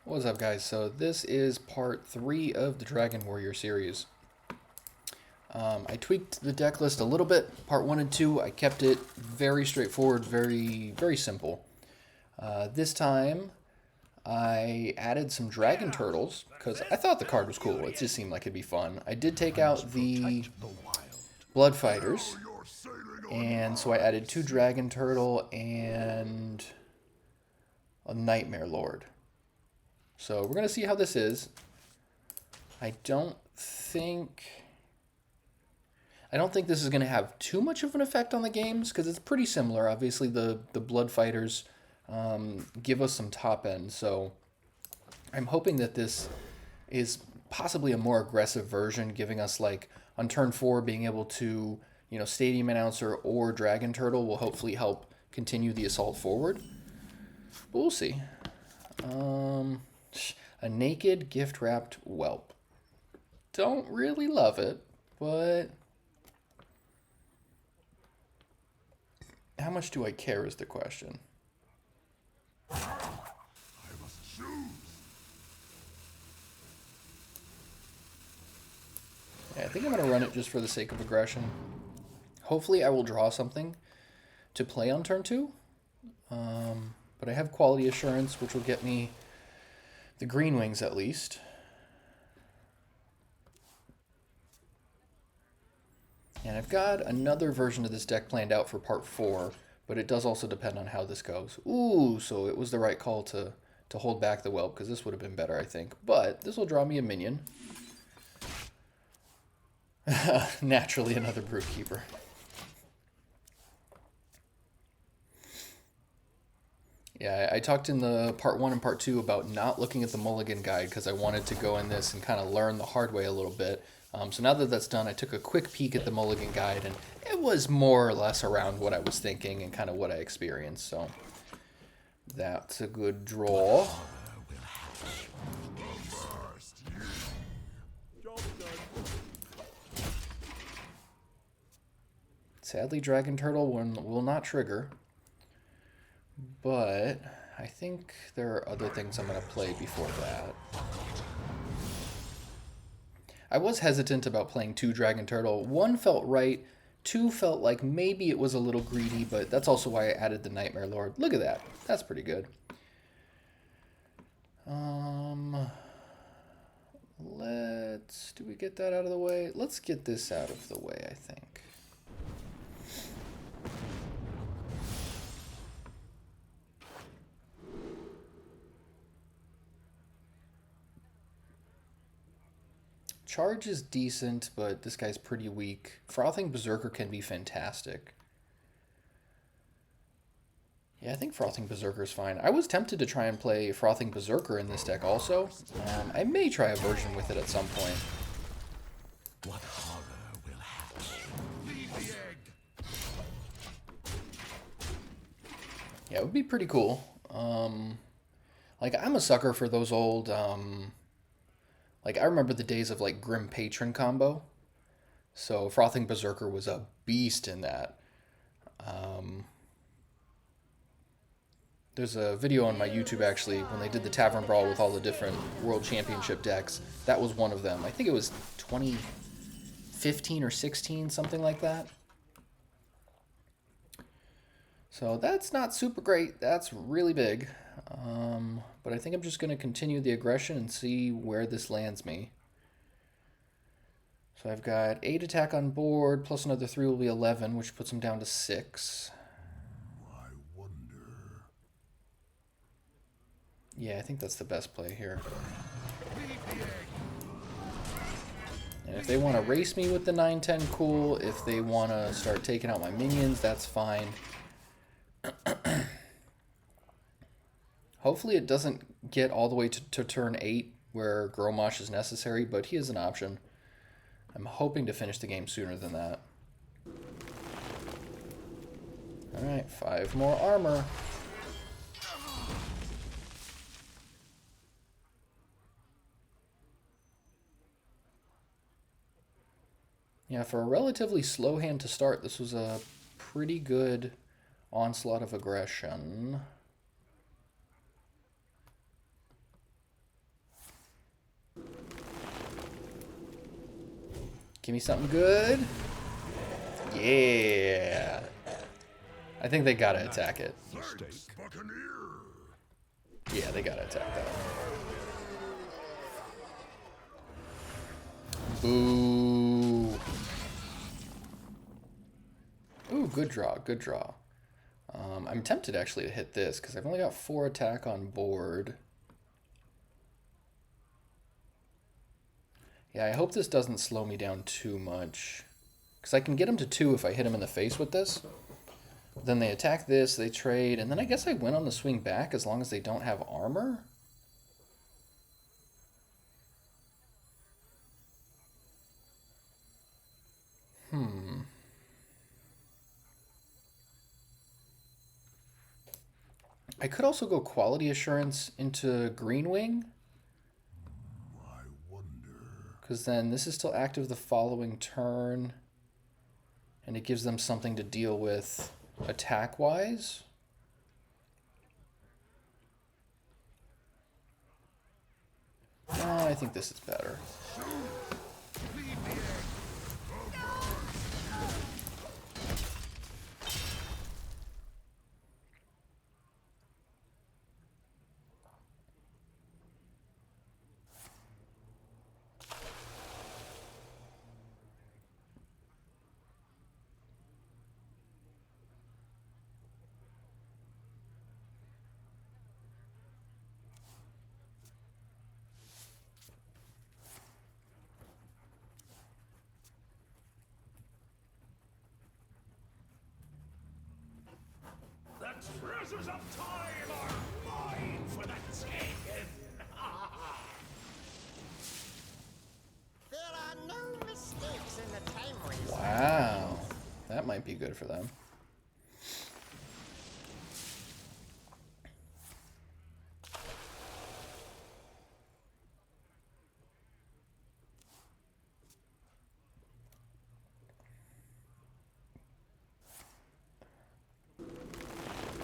What's up, guys? So this is part 3 of the Dragon Warrior series. I tweaked the deck list a little bit. Part 1 and 2, I kept it very straightforward, very simple. This time, I added some Dragon Turtles, because I thought the card was cool. It just seemed like it'd be fun. I did take out the Blood Fighters, and so I added 2 Dragon Turtle and a Nightmare Lord. So we're going to see how this is. I don't think this is going to have too much of an effect on the games because it's pretty similar. Obviously, the Blood Fighters give us some top end, so I'm hoping that this is possibly a more aggressive version, giving us, like, on turn 4 being able to, Stadium Announcer or Dragon Turtle will hopefully help continue the assault forward. But we'll see. A naked gift-wrapped whelp. Don't really love it, but how much do I care is the question. I must choose. Yeah, I think I'm going to run it just for the sake of aggression. Hopefully I will draw something to play on turn 2. But I have Quality Assurance, which will get me the green wings at least. And I've got another version of this deck planned out for part 4, but it does also depend on how this goes. Ooh, so it was the right call to hold back the whelp, because this would have been better, I think. But this will draw me a minion. Naturally, another Brute Keeper. Yeah, I talked in the part 1 and part 2 about not looking at the mulligan guide because I wanted to go in this and kind of learn the hard way a little bit. So now that that's done, I took a quick peek at the mulligan guide, and it was more or less around what I was thinking and kind of what I experienced. So that's a good draw. Sadly, Dragon Turtle will not trigger. But I think there are other things I'm going to play before that. I was hesitant about playing 2 Dragon Turtle. 1 felt right. 2 felt like maybe it was a little greedy, but that's also why I added the Nightmare Lord. Look at that. That's pretty good. Do we get that out of the way? Let's get this out of the way, I think. Charge is decent, but this guy's pretty weak. Frothing Berserker can be fantastic. Yeah, I think Frothing Berserker is fine. I was tempted to try and play Frothing Berserker in this deck also. I may try a version with it at some point. What horror will hatch? Leave the egg. Yeah, it would be pretty cool. Like, I'm a sucker for those old... Like, I remember the days of, like, Grim Patron combo. So, Frothing Berserker was a beast in that. There's a video on my YouTube, actually, when they did the Tavern Brawl with all the different World Championship decks. That was one of them. I think it was 2015 or 16, something like that. So, that's not super great. That's really big. But I think I'm just going to continue the aggression and see where this lands me. So I've got 8 attack on board, plus another 3 will be 11, which puts him down to 6. I wonder. Yeah, I think that's the best play here. And if they want to race me with the 9-10, cool. If they want to start taking out my minions, that's fine. Hopefully it doesn't get all the way to turn 8 where Gromosh is necessary, but he is an option. I'm hoping to finish the game sooner than that. Alright, 5 more armor. Yeah, for a relatively slow hand to start, this was a pretty good onslaught of aggression. Give me something good. Yeah. I think they gotta attack it. Thanks, Buccaneer. Yeah, they gotta attack that. Boo. Ooh, good draw, good draw. I'm tempted actually to hit this because I've only got 4 attack on board. Yeah, I hope this doesn't slow me down too much. Because I can get him to 2 if I hit him in the face with this. Then they attack this, they trade, and then I guess I win on the swing back as long as they don't have armor. I could also go Quality Assurance into Green Wing. I wonder. Because then this is still active the following turn. And it gives them something to deal with attack-wise. I think this is better. The treasures of time are mine for the taking. There are no mistakes in the time race. Wow. That might be good for them.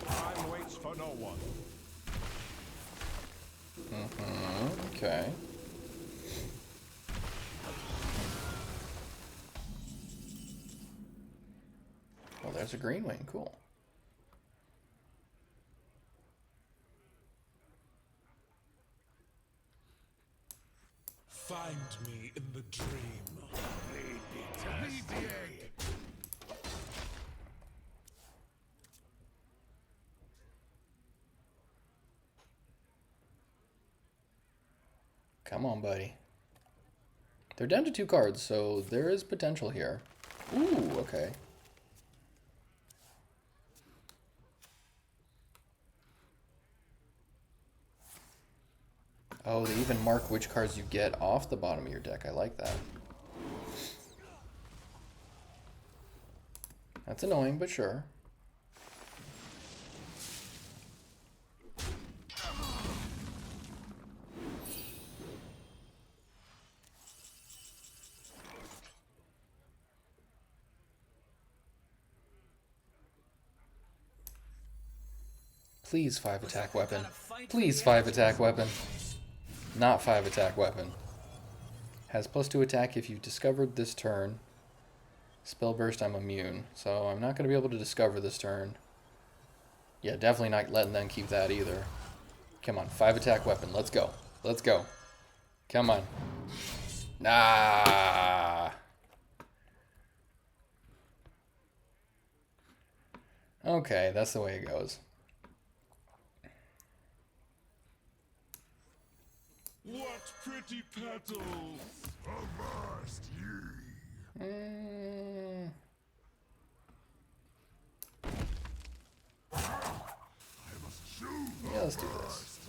Time waits for no one. Okay. Well, there's a Green Wing. Cool. Find me in the dream. Lead the egg. Come on, buddy. They're down to 2 cards, so there is potential here. Ooh, okay. Oh, they even mark which cards you get off the bottom of your deck. I like that. That's annoying, but sure. Please 5 attack weapon. Please 5 attack weapon. Not 5 attack weapon. Has +2 attack if you've discovered this turn. Spell burst, I'm immune. So I'm not going to be able to discover this turn. Yeah, definitely not letting them keep that either. Come on, 5 attack weapon. Let's go. Let's go. Come on. Nah. Okay, that's the way it goes. What pretty petals! Avast ye! I must choose. Yeah, let's do this.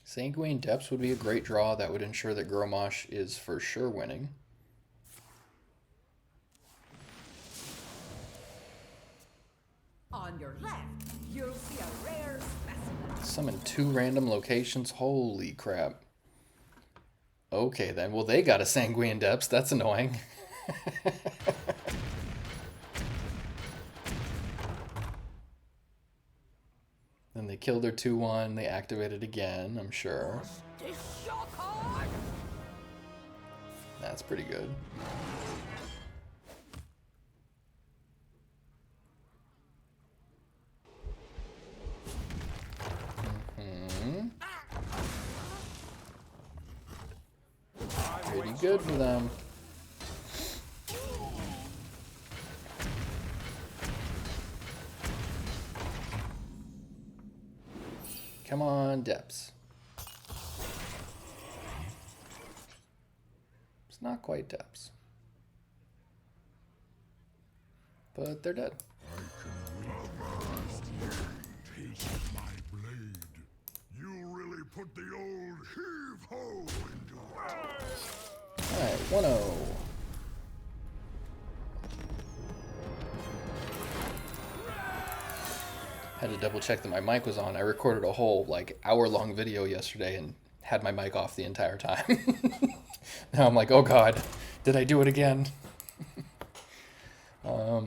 Sanguine Depths would be a great draw. That would ensure that Gromosh is for sure winning. On your left, you'll see a rare specimen. Summon 2 random locations. Holy crap. Okay then. Well, they got a Sanguine Depths. That's annoying. killed their 2/1. They activate it again, I'm sure. This your card? That's pretty good. Pretty good for them. Come on, depths. It's not quite depths. But they're dead. Taste my blade. You really put the old heave-ho into it. Alright, 1-0. Had to double check that my mic was on. I recorded a whole like hour-long video yesterday and had my mic off the entire time. Now I'm like, oh god, did I do it again? But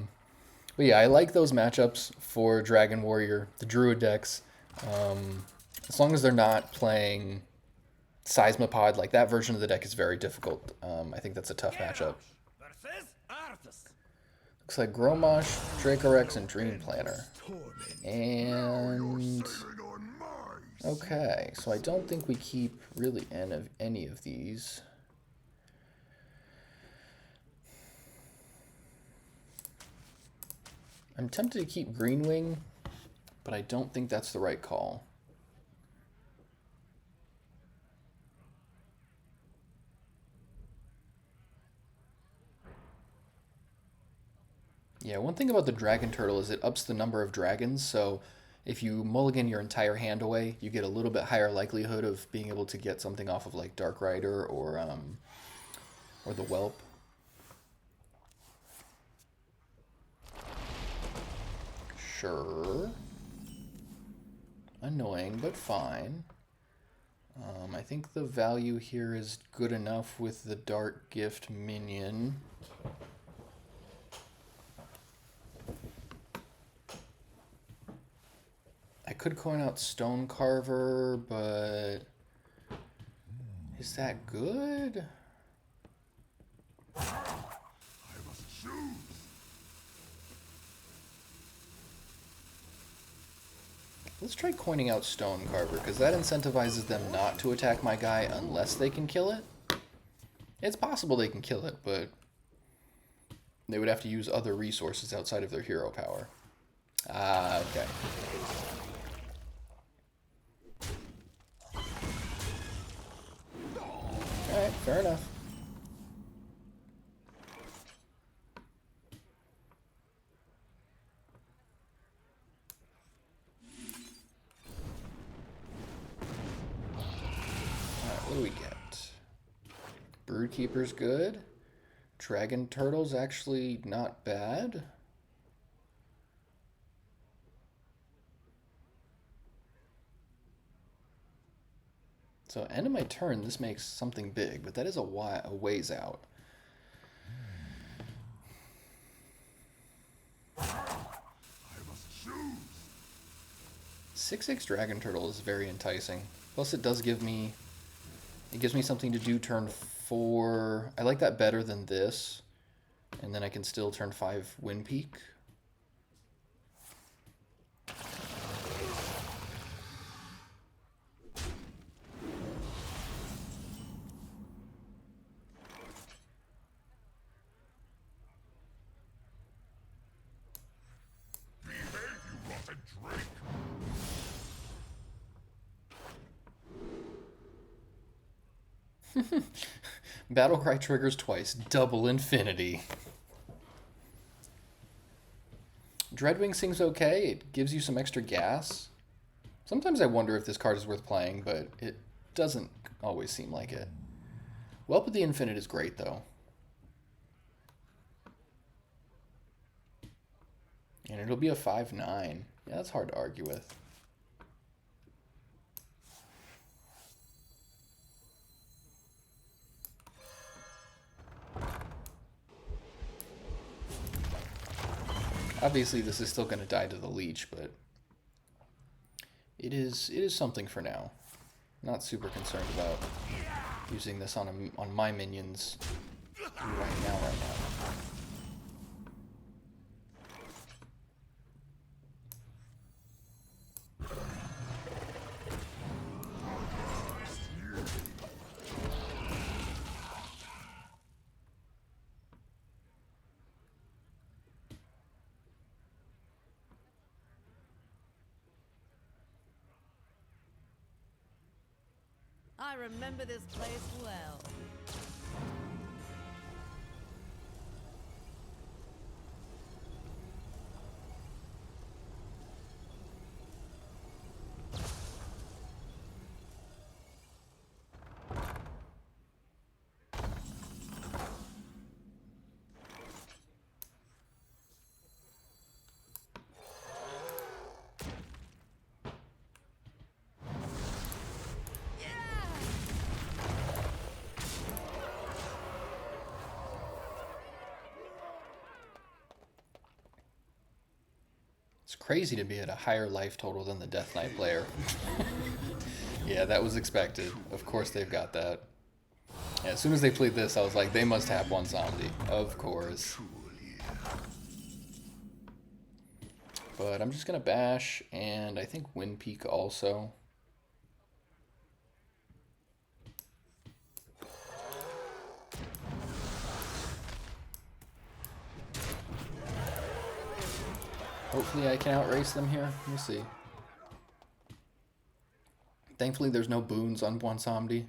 yeah, I like those matchups for Dragon Warrior, the Druid decks. As long as they're not playing Seismopod, like that version of the deck is very difficult. I think that's a tough matchup. Versus Arthas. Looks like Gromosh, Dracorex, and Dream Planner. And okay, so I don't think we keep really any of these. I'm tempted to keep Greenwing, but I don't think that's the right call. Yeah, one thing about the Dragon Turtle is it ups the number of dragons, so if you mulligan your entire hand away, you get a little bit higher likelihood of being able to get something off of like Dark Rider or the Whelp. Sure. Annoying, but fine. I think the value here is good enough with the Dark Gift minion. I could coin out Stone Carver, but is that good? I must choose. Let's try coining out Stone Carver, because that incentivizes them not to attack my guy unless they can kill it. It's possible they can kill it, but they would have to use other resources outside of their hero power. Ah, okay. Alright, fair enough. Alright, what do we get? Broodkeeper's good. Dragon Turtle's actually not bad. So end of my turn, this makes something big, but that is a ways out. I must choose. 6/6 Dragon Turtle is very enticing. Plus it does give me, it gives me something to do turn 4. I like that better than this. And then I can still turn 5 Wind Peak. Battlecry triggers twice. Double infinity. Dreadwing seems okay. It gives you some extra gas. Sometimes I wonder if this card is worth playing, but it doesn't always seem like it. Whelp of the Infinite is great, though. And it'll be a 5/9. Yeah, that's hard to argue with. Obviously, this is still going to die to the leech, but it is something for now. Not super concerned about using this on my minions right now. I remember this place well. It's crazy to be at a higher life total than the Death Knight player. Yeah, that was expected. Of course they've got that. Yeah, as soon as they played this, I was like, they must have one zombie. Of course. But I'm just going to bash, and I think Wind Peak also. Hopefully I can outrace them here. We'll see. Thankfully there's no boons on Bwansamdi.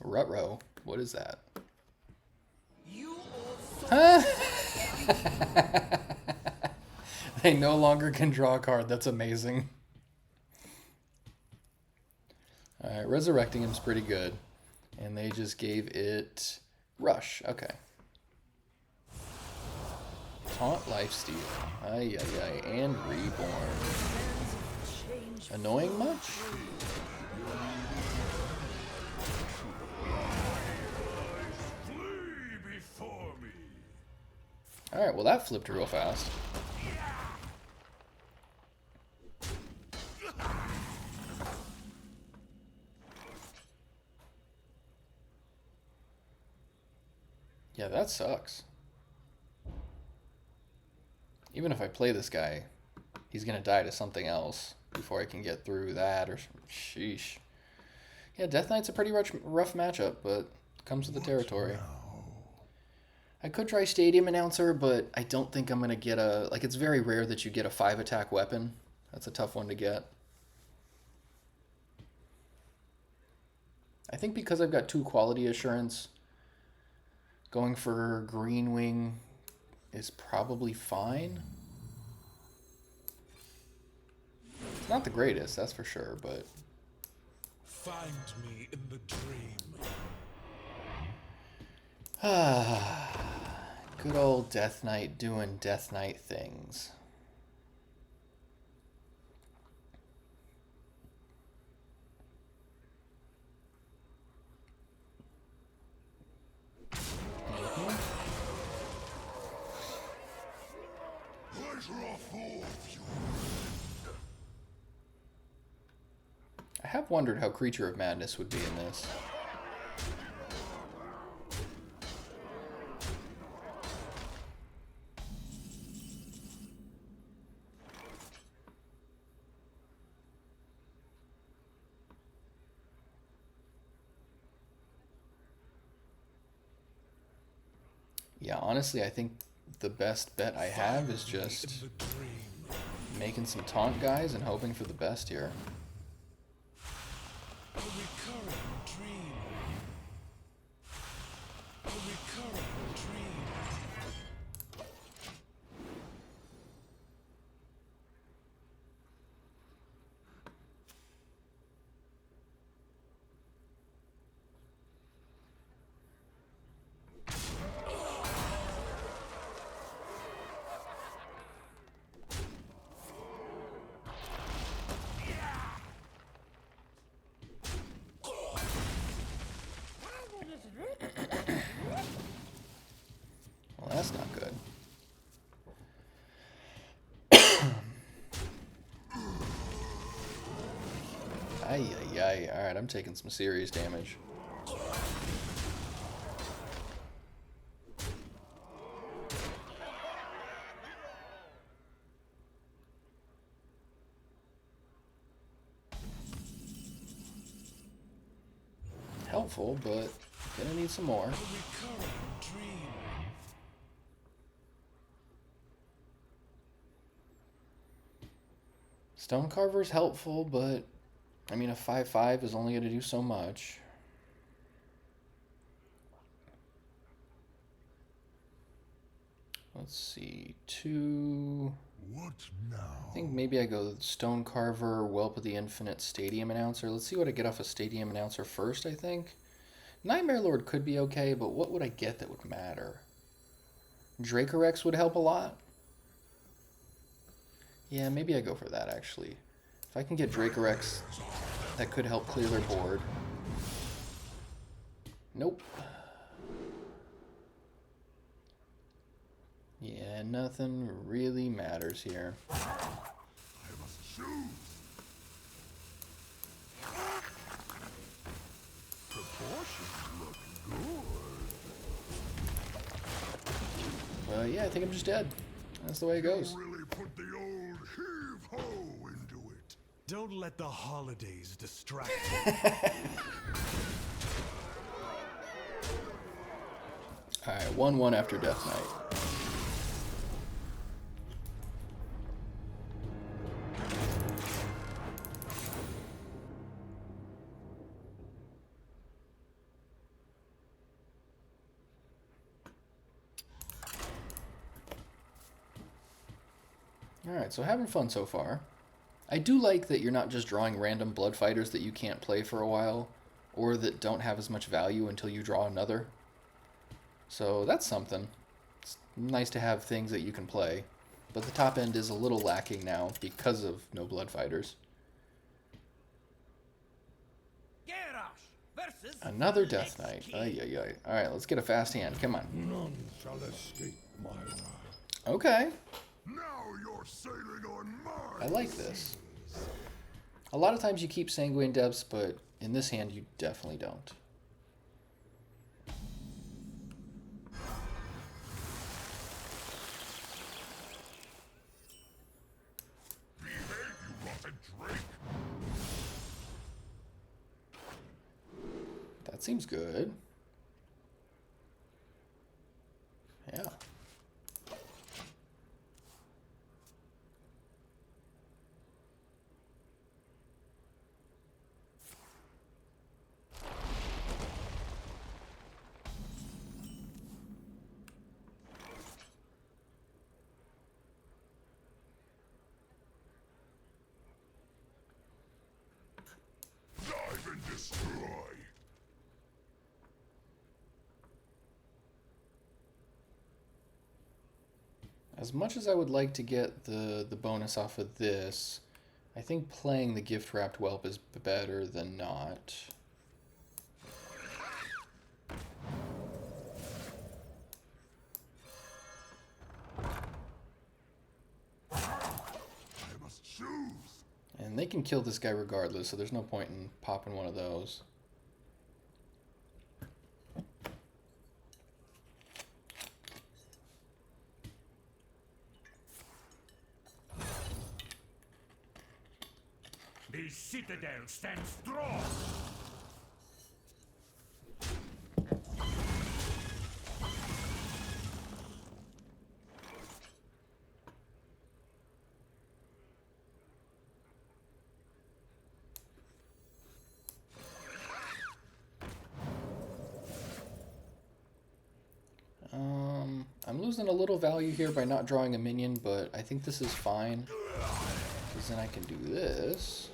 Rutro. What is that? Huh? They no longer can draw a card. That's amazing. Alright, resurrecting him's pretty good. And they just gave it Rush. Okay. Taunt Lifesteal. Ay, ay, ay. And Reborn. Annoying much? Flee before me. Alright, well that flipped real fast. Yeah, that sucks. Even if I play this guy, he's gonna die to something else before I can get through that, or sheesh. Yeah, Death Knight's a pretty rough matchup, but comes with the territory. I could try Stadium Announcer, but I don't think I'm gonna get a... Like, it's very rare that you get a 5-attack weapon. That's a tough one to get. I think because I've got 2 quality assurance, going for Green Wing is probably fine. It's not the greatest, that's for sure, but... Find me in the dream. Good old Death Knight doing Death Knight things. I have wondered how Creature of Madness would be in this. Yeah, honestly, I think the best bet I have is just making some taunt guys and hoping for the best here. A recurring dream. A recurring dream. ay. Alright, I'm taking some serious damage. Helpful, but gonna need some more. Stonecarver's helpful, but I mean a 5/5 is only gonna do so much. Let's see, 2. What now? I think maybe I go Stonecarver, Whelp of the Infinite, Stadium Announcer. Let's see what I get off a Stadium Announcer first, I think. Nightmare Lord could be okay, but what would I get that would matter? Dracorex would help a lot. Yeah, maybe I go for that, actually. If I can get Dracorex, that could help clear their board. Nope. Yeah, nothing really matters here. I must choose. Proportions look good. Yeah, I think I'm just dead. That's the way it goes. Really put the old heave-ho into it. Don't let the holidays distract you. Alright, 1-1 after Death Knight. Alright, so having fun so far. I do like that you're not just drawing random blood fighters that you can't play for a while, or that don't have as much value until you draw another. So that's something. It's nice to have things that you can play, but the top end is a little lacking now because of no blood fighters. Another Death Knight. Ay, ay, ay. Alright, let's get a fast hand. Come on. None shall escape my wrath. Okay. Now you're sailing on my I like this. A lot of times you keep Sanguine Depths, but in this hand you definitely don't. Behave, you rotten drake. That seems good. Yeah. Dive and destroy. As much as I would like to get the bonus off of this, I think playing the Gift Wrapped Whelp is better than not. I must choose. And they can kill this guy regardless, so there's no point in popping one of those. The citadel stands strong. I'm losing a little value here by not drawing a minion, but I think this is fine, because then I can do this.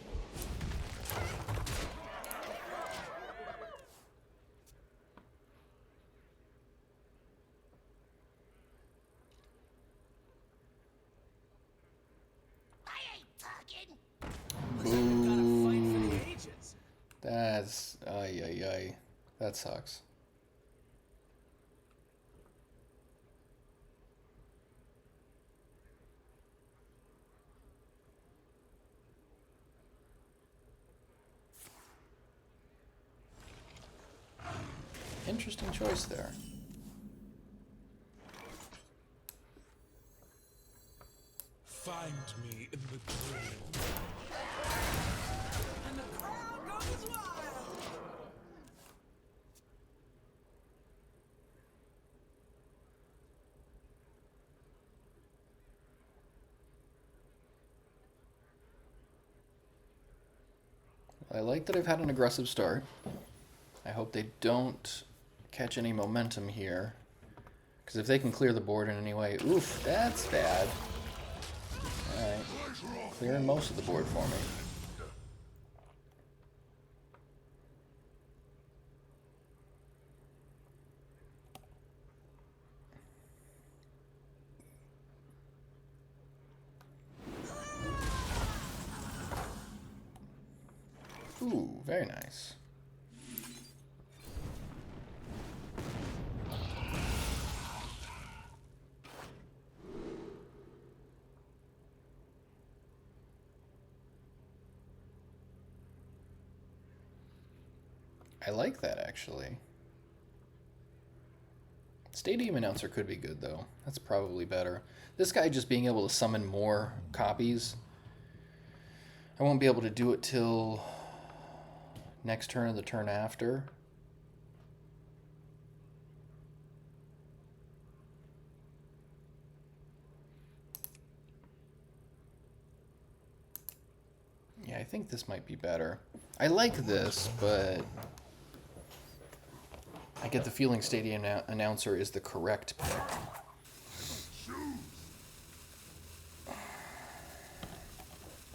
I ain't talking. Boo. That's... ay, ay, ay. That sucks. Interesting choice there. Find me in the grave. And the crowd goes wild. I like that I've had an aggressive start. I hope they don't catch any momentum here. Because if they can clear the board in any way... Oof, that's bad. Alright. Clearing most of the board for me. Ooh, very nice. I like that, actually. Stadium Announcer could be good, though. That's probably better. This guy just being able to summon more copies. I won't be able to do it till next turn or the turn after. Yeah, I think this might be better. I like this, but I get the feeling Stadium Announcer is the correct pick.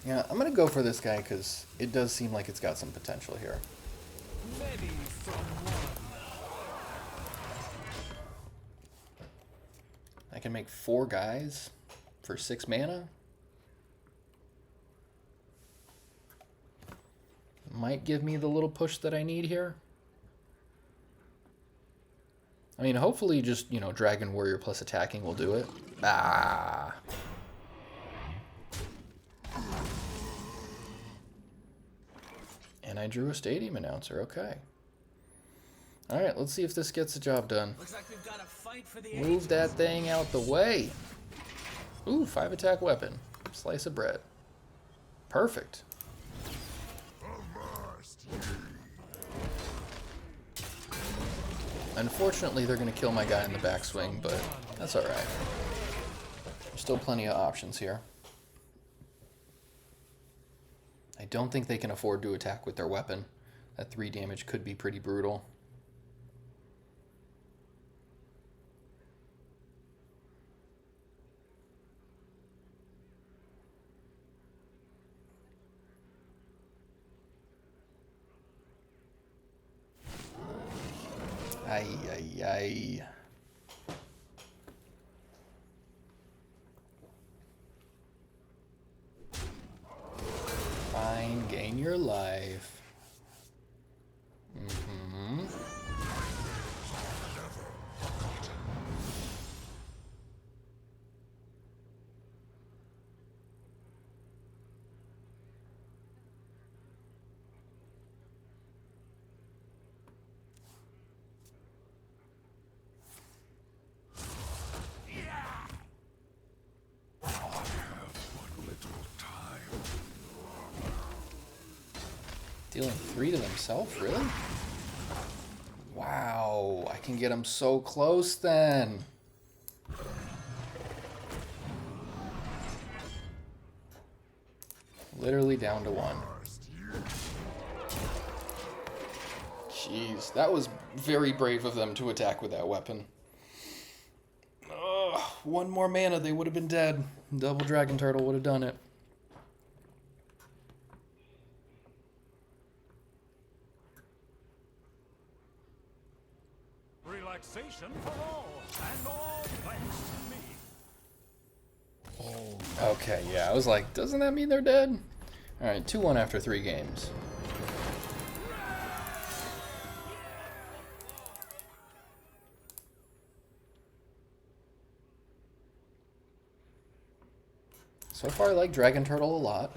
Yeah, I'm going to go for this guy because it does seem like it's got some potential here. Many from one. I can make 4 guys for 6 mana. Might give me the little push that I need here. I mean, hopefully just, you know, Dragon Warrior plus attacking will do it. Ah. And I drew a Stadium Announcer, okay. Alright, let's see if this gets the job done. Looks like we've got a fight for the Move that thing out the way. Ooh, 5 attack weapon. Slice of bread. Perfect. Unfortunately, they're going to kill my guy in the backswing, but that's alright. There's still plenty of options here. I don't think they can afford to attack with their weapon. That 3 damage could be pretty brutal. Ay, ay, ay. Fine, gain your life. Mm-hmm. Dealing 3 to themselves, really? Wow, I can get them so close then. Literally down to 1. Jeez, that was very brave of them to attack with that weapon. Ugh, 1 more mana, they would have been dead. Double Dragon Turtle would have done it. Relaxation for all, and all thanks to me. Okay, yeah, I was like, doesn't that mean they're dead? Alright, 2-1 after 3 games. So far, I like Dragon Turtle a lot.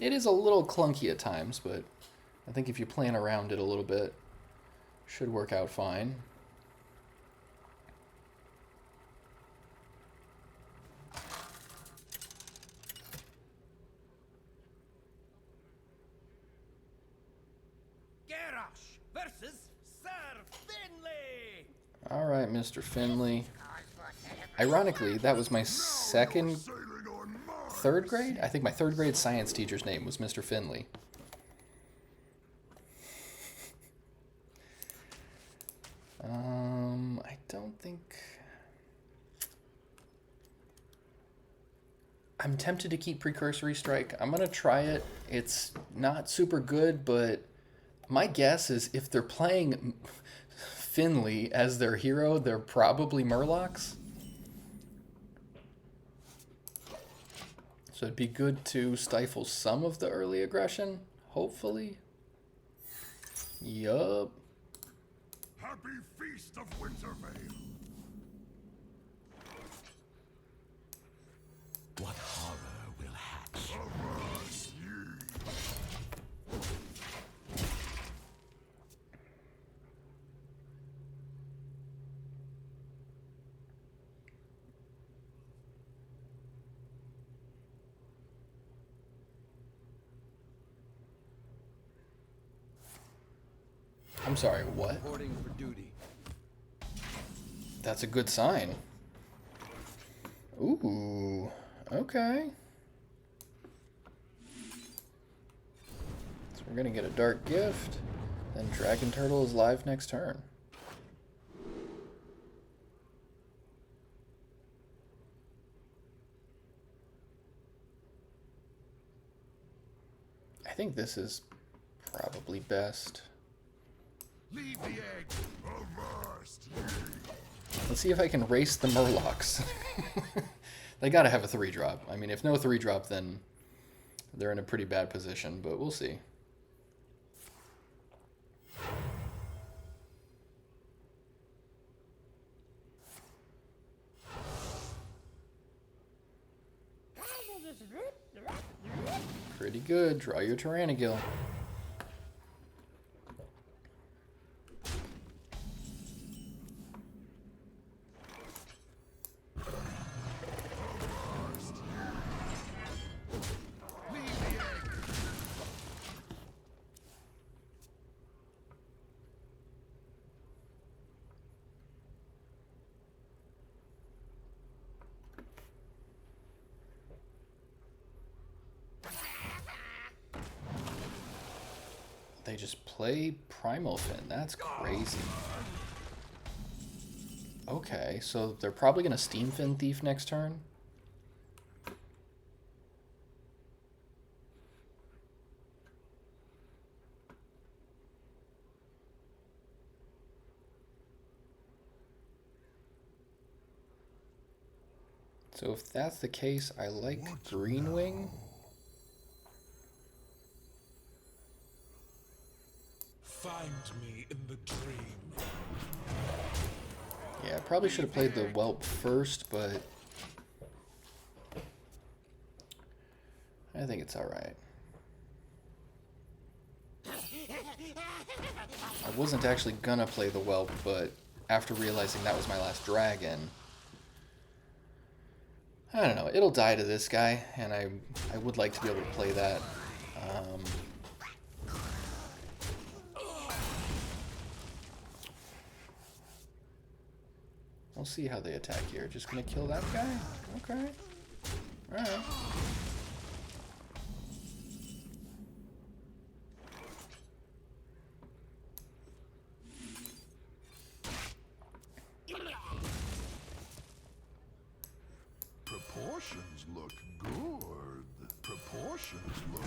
It is a little clunky at times, but I think if you plan around it a little bit, Should work out fine. Garrosh versus Sir Finley. All right, Mr. Finley. Ironically, that was my third grade? I think my third grade science teacher's name was Mr. Finley. I don't think... I'm tempted to keep Precursory Strike. I'm going to try it. It's not super good, but my guess is if they're playing Finley as their hero, they're probably Murlocs. So it'd be good to stifle some of the early aggression, hopefully. Yup. Happy Feast of Wintervale. What horror will hatch? Arise ye. I'm sorry, what? Reporting for duty. That's a good sign. Ooh, okay. So we're gonna get a Dark Gift, then Dragon Turtle is live next turn. I think this is probably best. Leave the egg. Avast ye. Let's see if I can race the Murlocs. They gotta have a 3-drop. I mean, if no 3-drop, then they're in a pretty bad position, but we'll see. Pretty good. Draw your Tyrannigal. They just play Primal Fin. That's crazy. Okay, so they're probably going to Steam Fin Thief next turn. So if that's the case, I like Greenwing. Find me in the dream. Yeah, I probably should have played the Whelp first, but I think it's alright. I wasn't actually gonna play the Whelp, but after realizing that was my last dragon, I don't know, it'll die to this guy, and I would like to be able to play that. We'll see how they attack here. Just gonna kill that guy? Okay. Alright. Proportions look good. Proportions look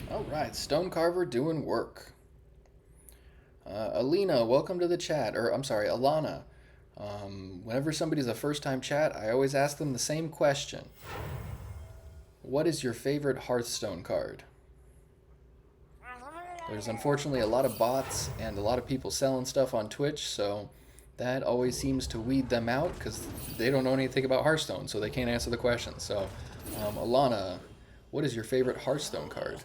good. Alright, Stonecarver doing work. Alina, welcome to the chat. Or, I'm sorry, Alana. Whenever somebody's a first-time chat, I always ask them the same question. What is your favorite Hearthstone card? There's unfortunately a lot of bots and a lot of people selling stuff on Twitch, so that always seems to weed them out because they don't know anything about Hearthstone, so they can't answer the question. So, Alana, what is your favorite Hearthstone card?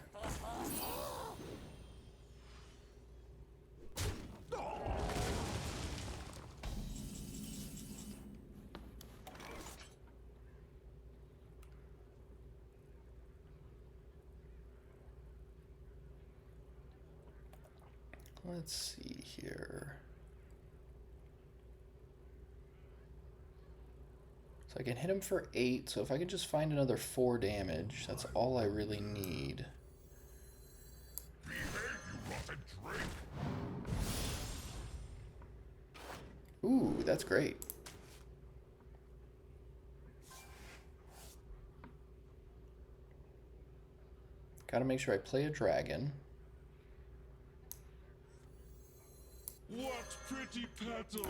Let's see here. So I can hit him for 8, so if I could just find another 4 damage, that's all I really need. Ooh, that's great. Gotta make sure I play a dragon. What pretty petals!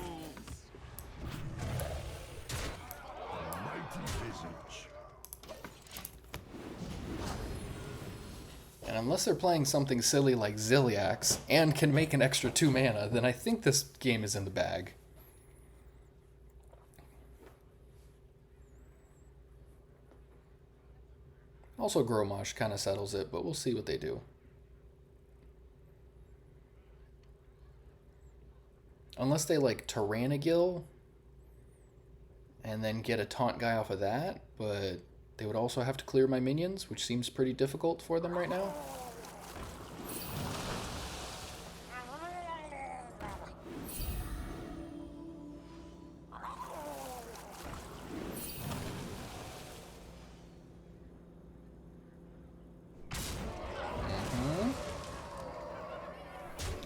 Mighty visage. And unless they're playing something silly like Ziliax and can make an extra 2 mana, then I think this game is in the bag. Also, Gromosh kind of settles it, but we'll see what they do. Unless they like Tyrannigill and then get a taunt guy off of that, but they would also have to clear my minions, which seems pretty difficult for them right now.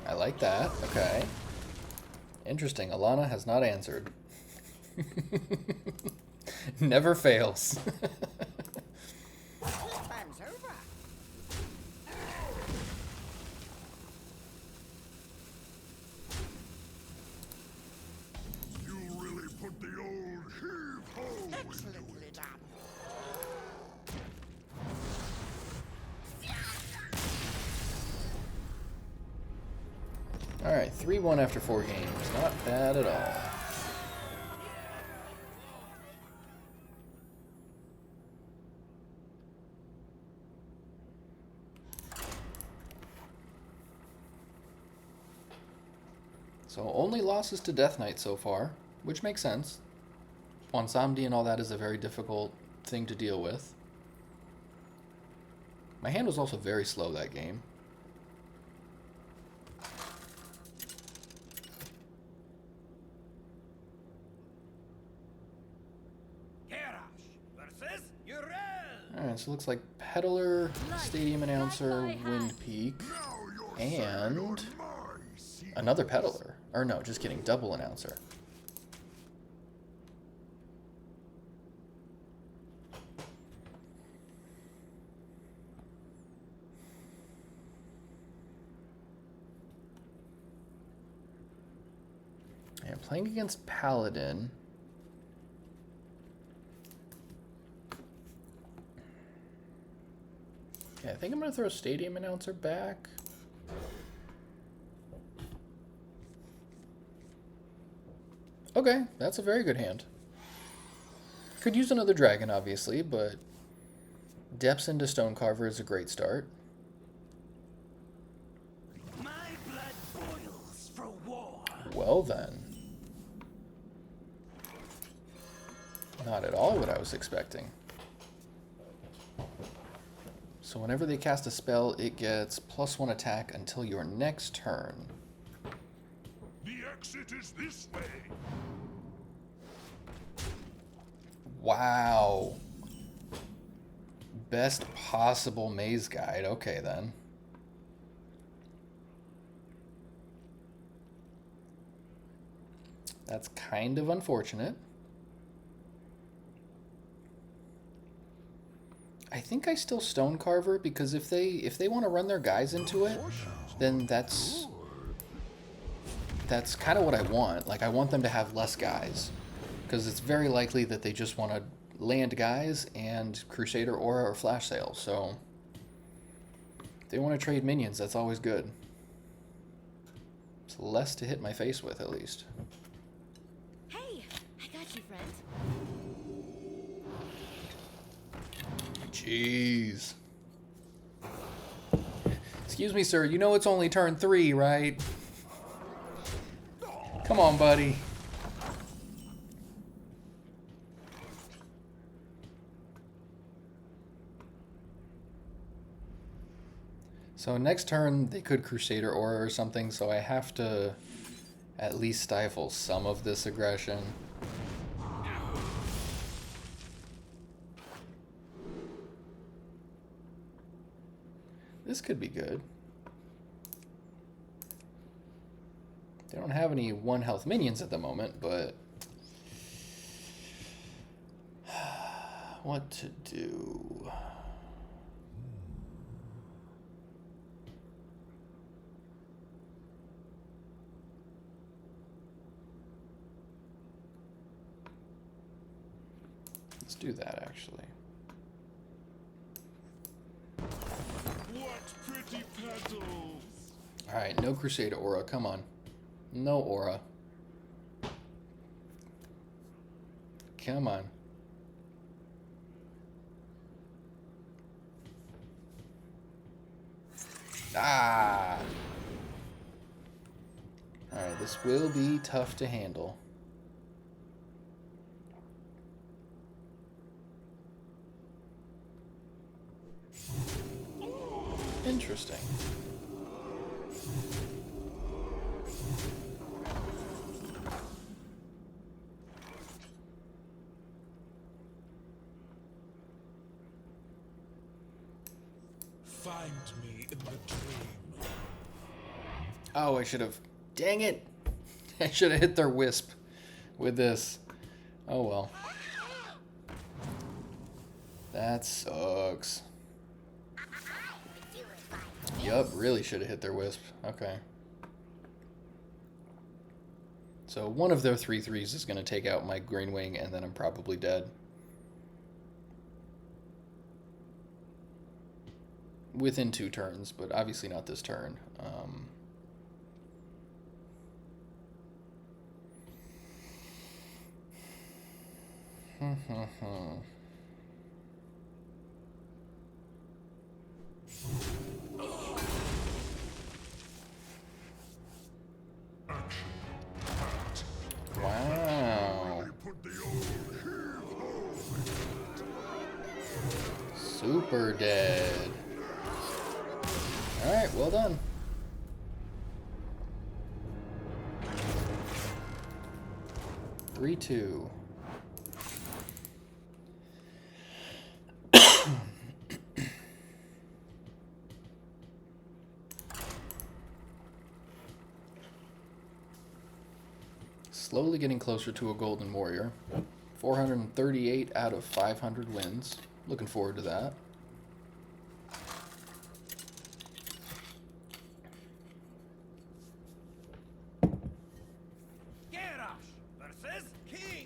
I like that. Okay. Interesting. Alana has not answered. Never fails. Time's over. You really put the old heave-ho into Excellently it. done. Alright, 3-1 after 4 games. Not bad at all. So only losses to Death Knight so far, which makes sense. Onsamdi and all that is a very difficult thing to deal with. My hand was also very slow that game. Kerash versus Urel. Alright, so it looks like Peddler, Stadium Announcer, Wind Peak, and another Peddler. Or no, just kidding, Double Announcer. And playing against Paladin. Okay, I think I'm going to throw Stadium Announcer back. Okay, that's a very good hand. Could use another dragon, obviously, but Depths into Stonecarver is a great start. My blood boils for war. Well then. Not at all what I was expecting. So whenever they cast a spell, it gets +1 attack until your next turn. The exit is this way. Wow. Best possible maze guide. Okay, then. That's kind of unfortunate. I think I still Stonecarver because if they want to run their guys into it, then that's kind of what I want. Like, I want them to have less guys. Because it's very likely that they just want to land guys and Crusader Aura or Flash Sale. So if they want to trade minions, that's always good. It's less to hit my face with, at least. Hey, I got you, friend. Jeez. Excuse me, sir. You know it's only turn 3, right? Come on, buddy. So next turn they could Crusader Aura or something, so I have to at least stifle some of this aggression. This could be good. They don't have any 1 health minions at the moment, but what to do? Let's do that, actually. What pretty petals! Alright, no Crusade Aura, come on. No Aura. Come on. Ah! Alright, this will be tough to handle. Interesting. Find me in the dream. Oh, I should have. Dang it! I should have hit their wisp with this. Oh well. That sucks. Yup, really should have hit their wisp. Okay. So one of their 3/3s is going to take out my Green Wing, and then I'm probably dead. Within 2 turns, but obviously not this turn. Wow. Put the old heave-ho. Super dead. Alright, well done. Three, 2. Slowly getting closer to a Golden Warrior. 438 out of 500 wins. Looking forward to that.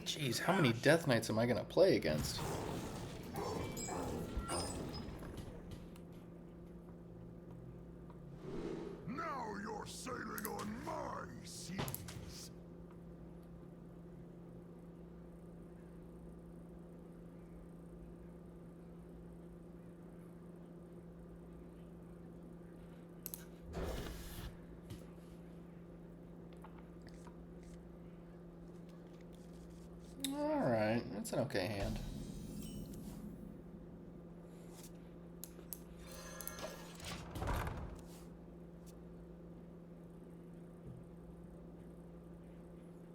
Jeez, how many Death Knights am I going to play against? Now you're sailing on my seas. Alright, that's an okay hand.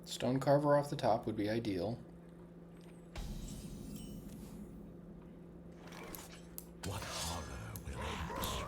Stone Carver off the top would be ideal. What horror will hatch?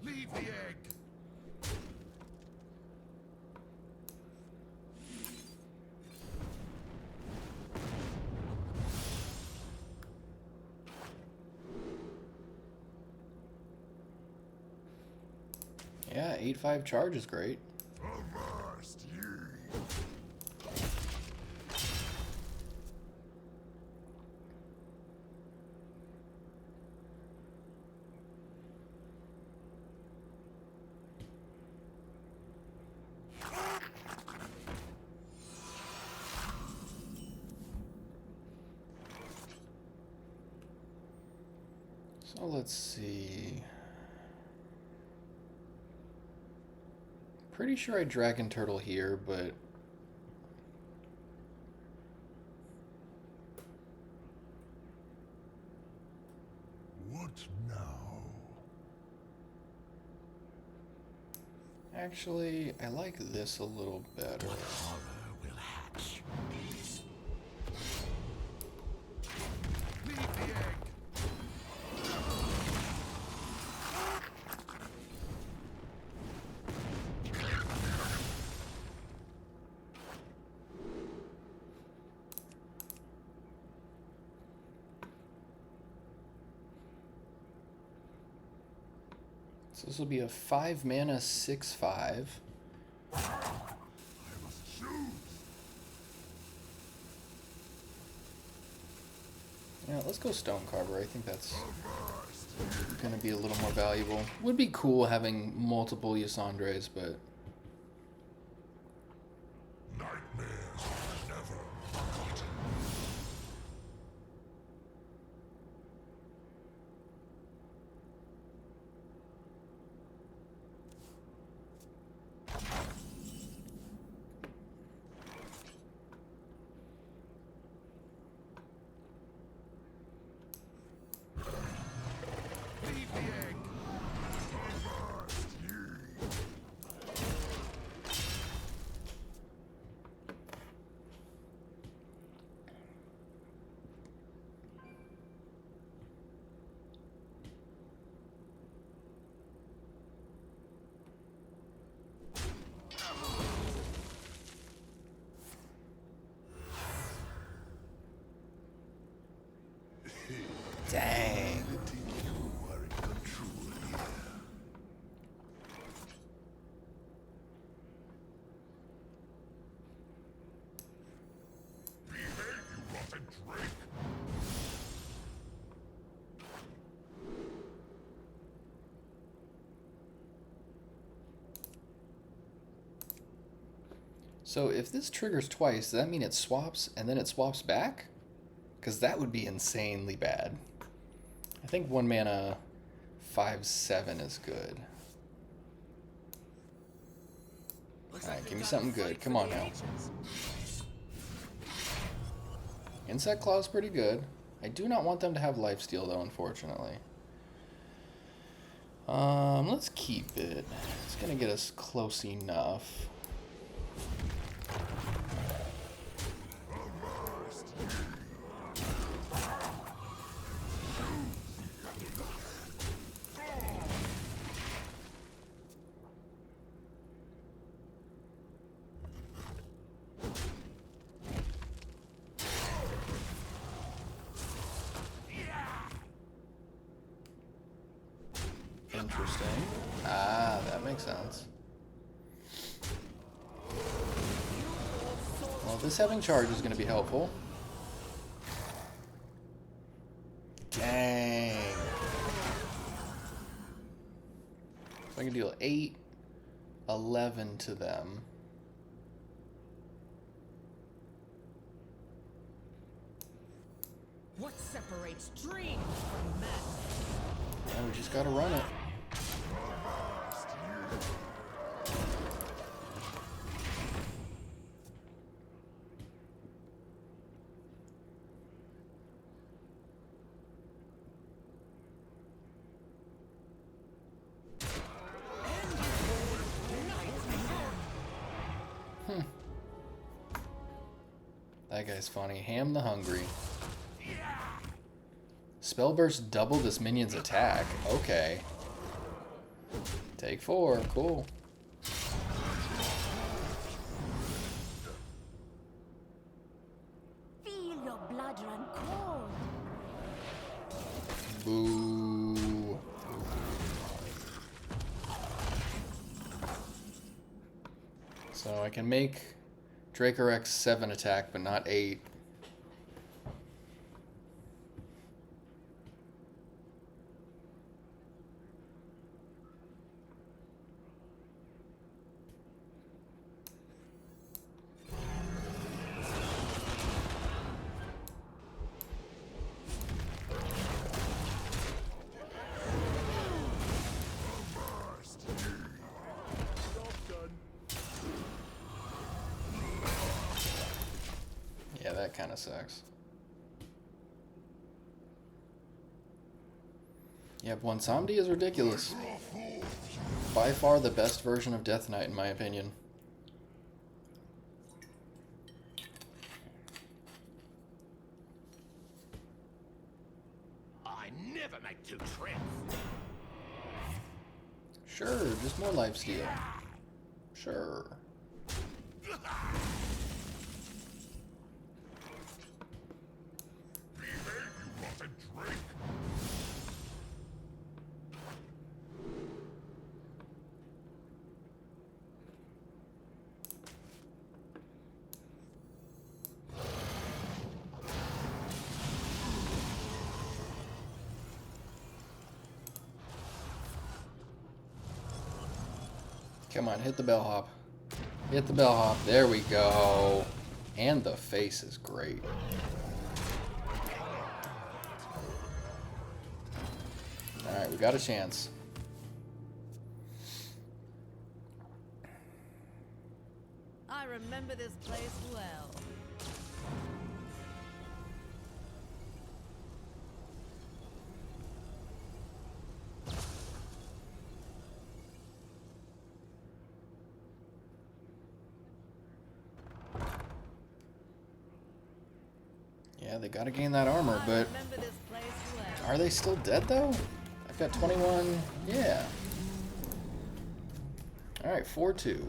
Leave the egg. Yeah, 8-5 charge is great. Avast ye. So let's see. Pretty sure I Dragon Turtle here, but What now? actually, I like this a little better. What horror will hatch? Leave the egg. So this will be a 5 mana 6/5. I must choose. Yeah, let's go Stonecarver. I think that's going to be a little more valuable. Would be cool having multiple Yasandres, but Nightmares never forgotten. Leave the egg. dang. You are in control here. Behave, you rotten drake! So if this triggers twice, does that mean it swaps and then it swaps back? Because that would be insanely bad. I think 1 mana 5/7 is good. Alright, give me something good. Come on now. Insect Claw's pretty good. I do not want them to have lifesteal though, unfortunately. Let's keep it. It's gonna get us close enough. Interesting. Ah, that makes sense. Well, this having charge is going to be helpful. Dang. So I can deal 8, 11 to them. What separates dream from madness? And we just got to run it. That guy's funny. Ham the Hungry. Spellburst double this minion's attack. Okay. Take 4. Cool. Feel your blood run cold. Boo. So I can make Draker X 7 attack, but not 8. That kind of sucks. Yeah, Bwansamdi is ridiculous. By far the best version of Death Knight, in my opinion. I never make two trips. Sure, just more lifesteal. Sure. Come on, hit the bellhop. Hit the bellhop. There we go. And the face is great. Alright, we got a chance. I remember this place well. Yeah, they gotta gain that armor, but Remember this place well. are they still dead though? I've got 21. Yeah. Alright, 4-2.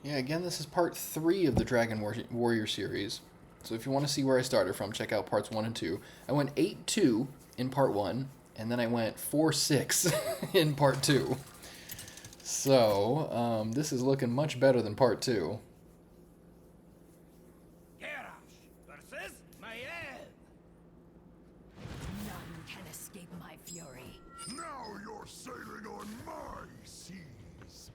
Yeah, again, this is part 3 of the Dragon Warrior series. So if you want to see where I started from, check out parts 1 and 2. I went 8-2 in part 1, and then I went 4-6 in part 2. So, this is looking much better than part 2. versus Maiev. None can escape my fury. Now you're sailing on my seas.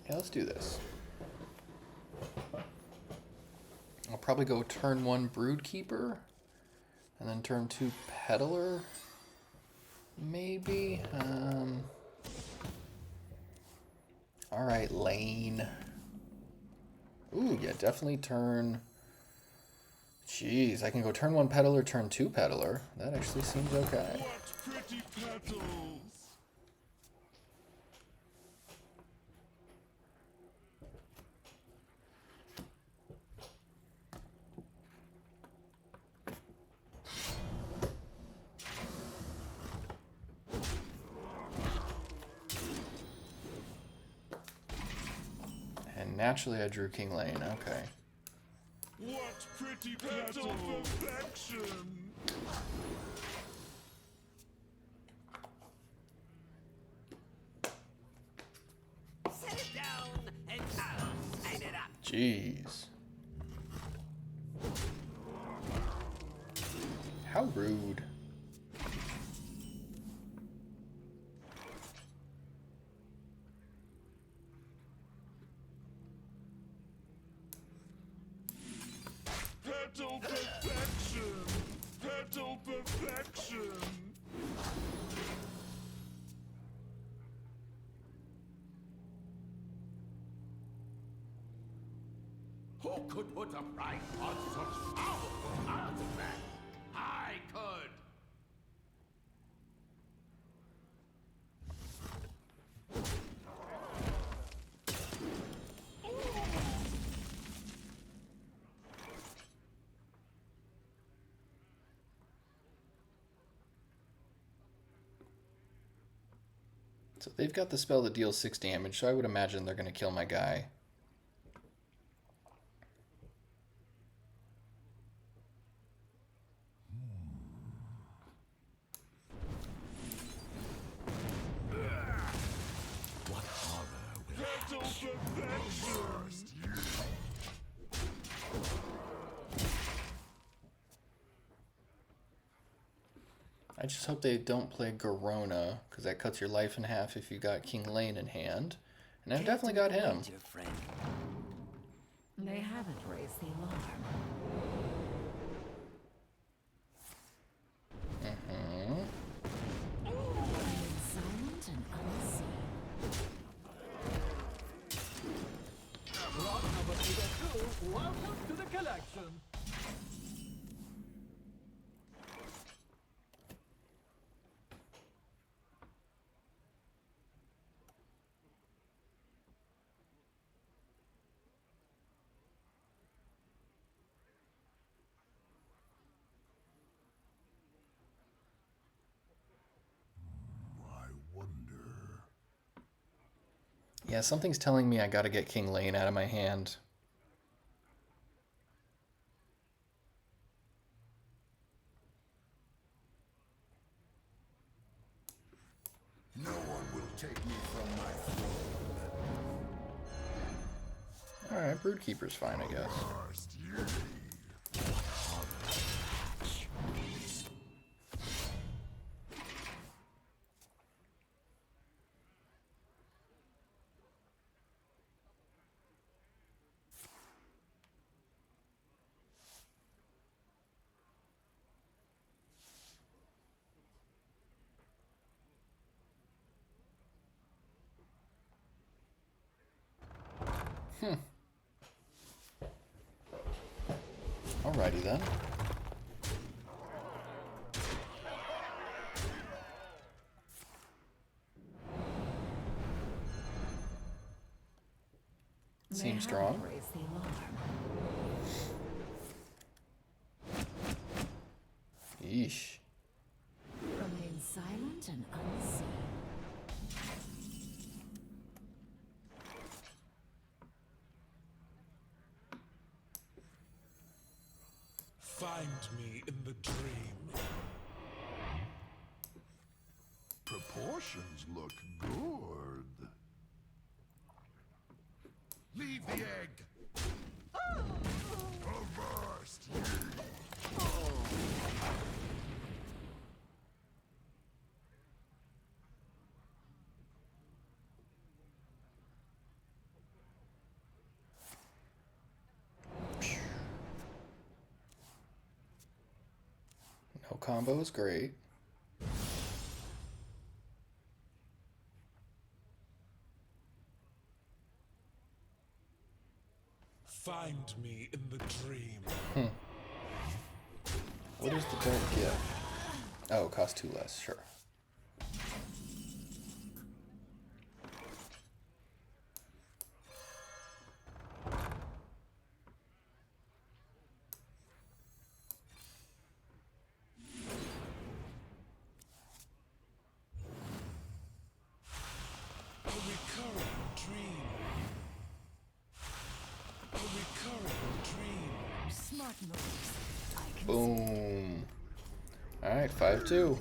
Yeah, let's do this. I'll probably go turn 1 Broodkeeper, and then turn 2 Peddler, maybe. All right, Lane. Ooh, yeah, definitely turn. Jeez, I can go turn 1 Peddler, turn 2 Peddler. That actually seems okay. What pretty petals! And naturally, I drew King Lane. Okay. What pretty petal perfection! Set it down and I'll sign it up. Jeez. How rude. Petal perfection! Petal perfection! Who could put a price on such powerful artifacts? I could. So they've got the spell that deals 6 damage, so I would imagine they're going to kill my guy. I just hope they don't play Garona, because that cuts your life in half if you got King Lane in hand. And I've definitely got him. They haven't raised the alarm. Silent and unseen. Rock number 82, welcome to the collection. I wonder. Yeah, something's telling me I gotta get King Lane out of my hand. No one will take me from my throne. Alright, Broodkeeper's fine, I guess. First, ye. Alrighty then. Seems strong. Raised the alarm. Yeesh. Remain silent and unseen. Find me in the dream. Proportions look good. Leave the egg. Avast ye. No combo is great. Find me in the dream. What does the dart give? Oh, it costs 2 less, sure. A recurring dream. A recurring dream. Smart moves. I can Boom. Alright, 5-2.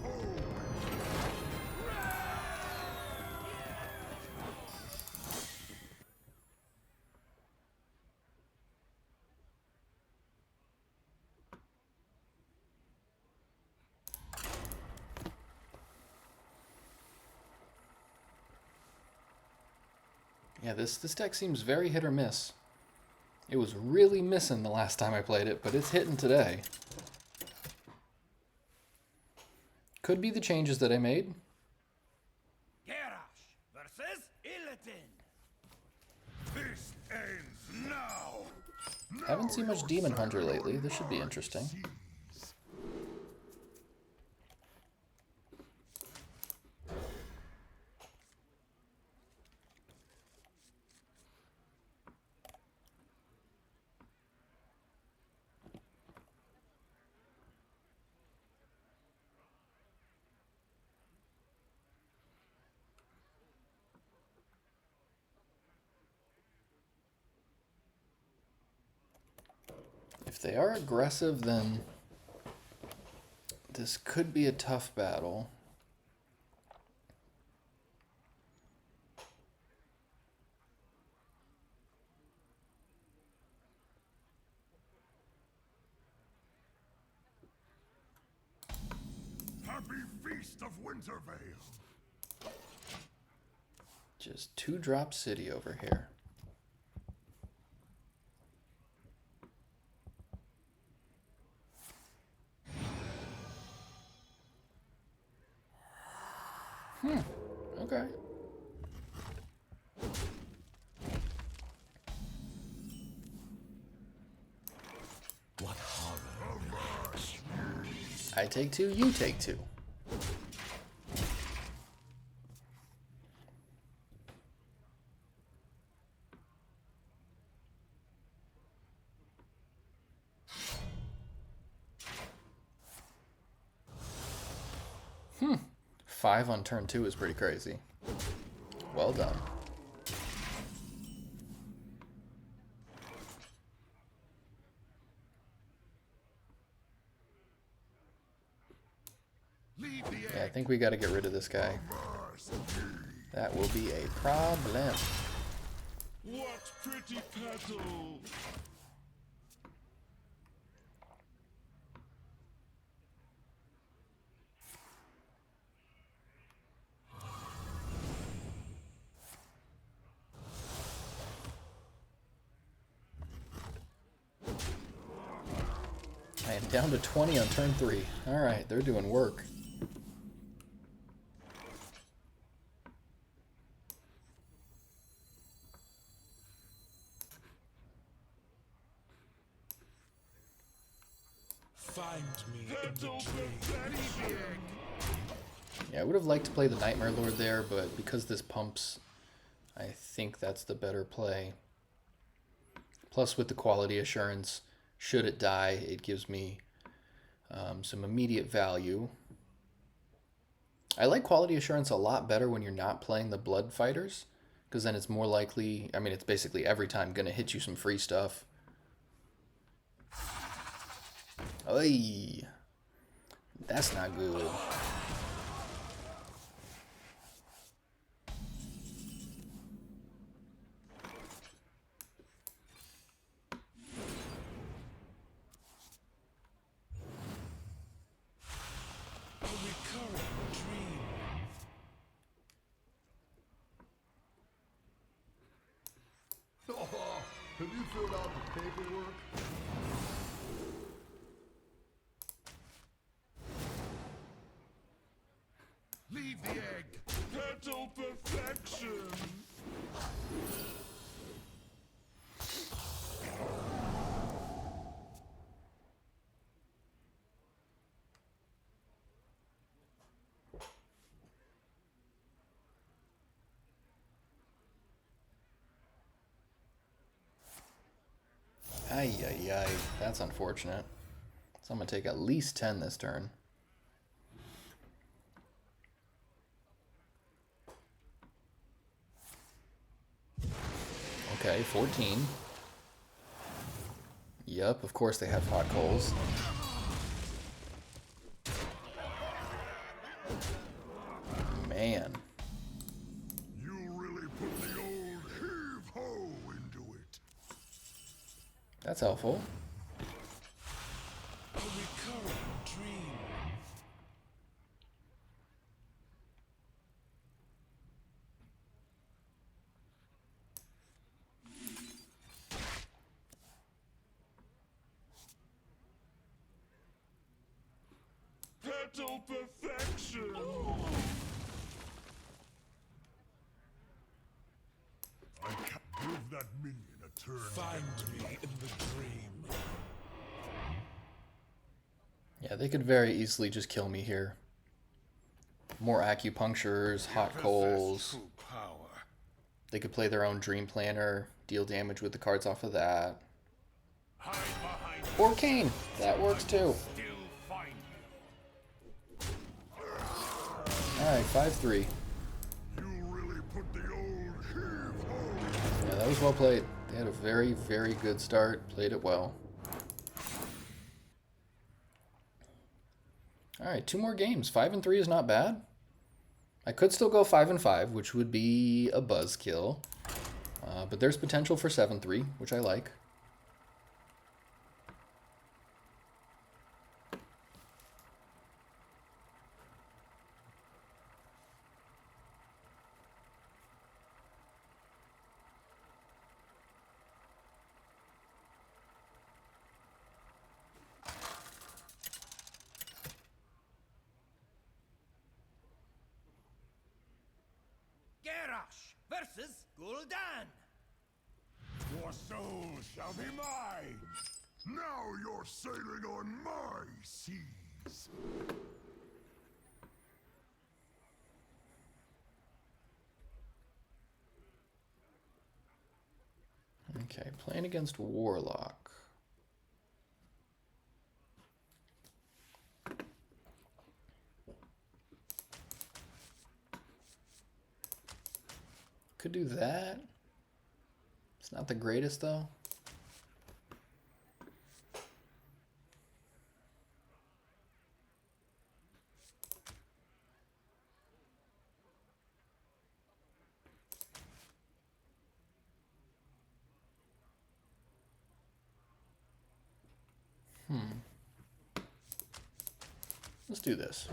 Yeah, this deck seems very hit or miss. It was really missing the last time I played it, but it's hitting today. Could be the changes that I made. Garrosh versus Illidan. This ends now. Haven't seen much Demon Hunter lately. This should be interesting. If they are aggressive, then this could be a tough battle. Happy Feast of Wintervale. Just 2-drop city over here. Okay. What horror. I take 2, you take 2. Hmm. 5 on turn 2 is pretty crazy. Well done. Leave the Yeah, I think we got to get rid of this guy. That will be a problem. What pretty petals! I am down to 20 on turn 3. Alright, they're doing work. Find me in the dream. Yeah, I would have liked to play the Nightmare Lord there, but because this pumps, I think that's the better play. Plus, with the quality assurance, should it die, it gives me some immediate value. I like quality assurance a lot better when you're not playing the blood fighters, because then it's more likely, I mean, it's basically every time going to hit you some free stuff. Oy, that's not good. A recurring dream. Oh, have you filled out the paperwork? Leave the egg. Petal perfection. Ay, ay, ay. That's unfortunate. So I'm going to take at least 10 this turn. Okay, 14. Yup, of course they have hot coals. Man. You really put the old heave-ho into it. That's helpful. A recurring dream. Petal perfection. I can't give that minion a turn. Find me in the dream. Yeah, they could very easily just kill me here. More acupunctures, hot coals. True power. They could play their own dream planner, deal damage with the cards off of that. Hide behind Or Kane. That works too. still find you. Alright, 5-3. You really put the old heave-ho. Yeah, that was well played. They had a very, very good start. Played it well. Alright, 2 more games. 5-3 is not bad. I could still go 5-5, which would be a buzzkill. But there's potential for 7-3, which I like. Garrosh versus Gul'dan. Your soul shall be mine. Now you're sailing on my seas. Okay, playing against Warlock. Could do that. It's not the greatest though. Let's do this.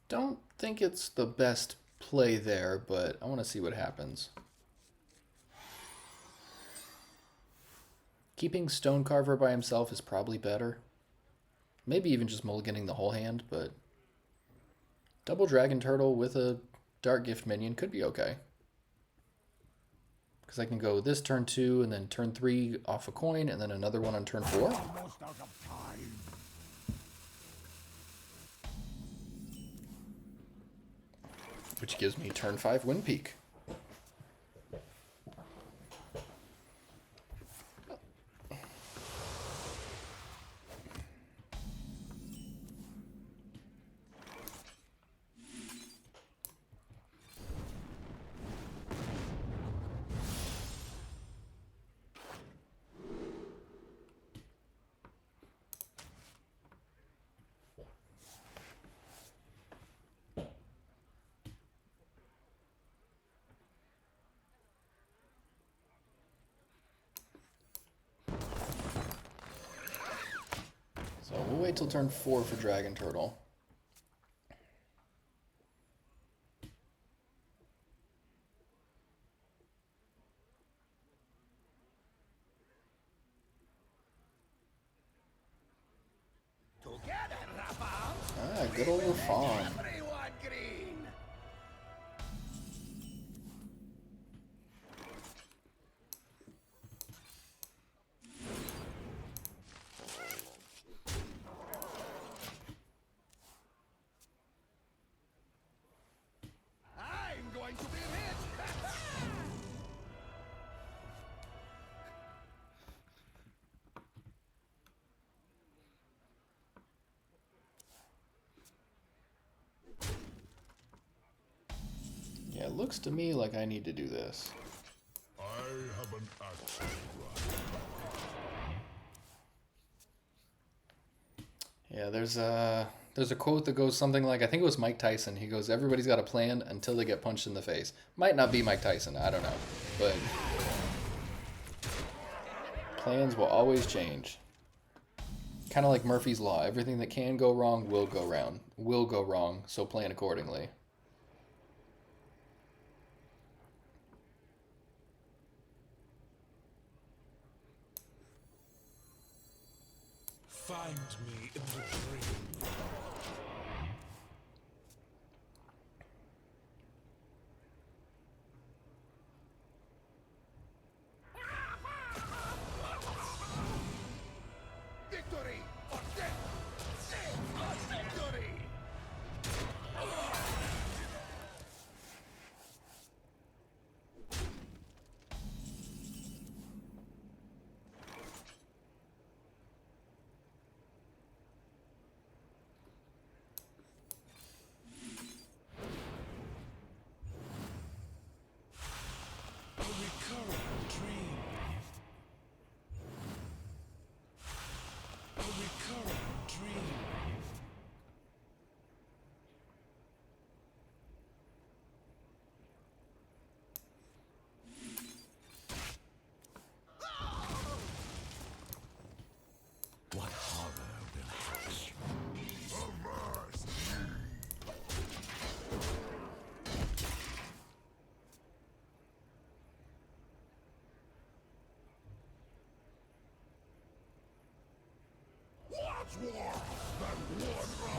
Don't think it's the best play there, but I want to see what happens. Keeping Stonecarver by himself is probably better. Maybe even just mulliganing the whole hand, but double Dragon Turtle with a Dark Gift minion could be okay. Because I can go this turn 2 and then turn 3 off a coin and then another one on turn 4. Almost out of time. Which gives me turn 5 Wind Peak. So we'll wait till turn 4 for Dragon Turtle. Together, Rapam. Ah, good old Rafon. Everyone green. I'm going to be rich. Yeah, it looks to me like I need to do this. I have an axe to Yeah, there's a quote that goes something like, I think it was Mike Tyson. He goes, everybody's got a plan until they get punched in the face. Might not be Mike Tyson, I don't know. But plans will always change. Kind of like Murphy's Law. Everything that can go wrong will go wrong, so plan accordingly. find me in the dream. Victory or death! Save us victory! A recurring dream. A recurring dream. What horror will hatch? Avast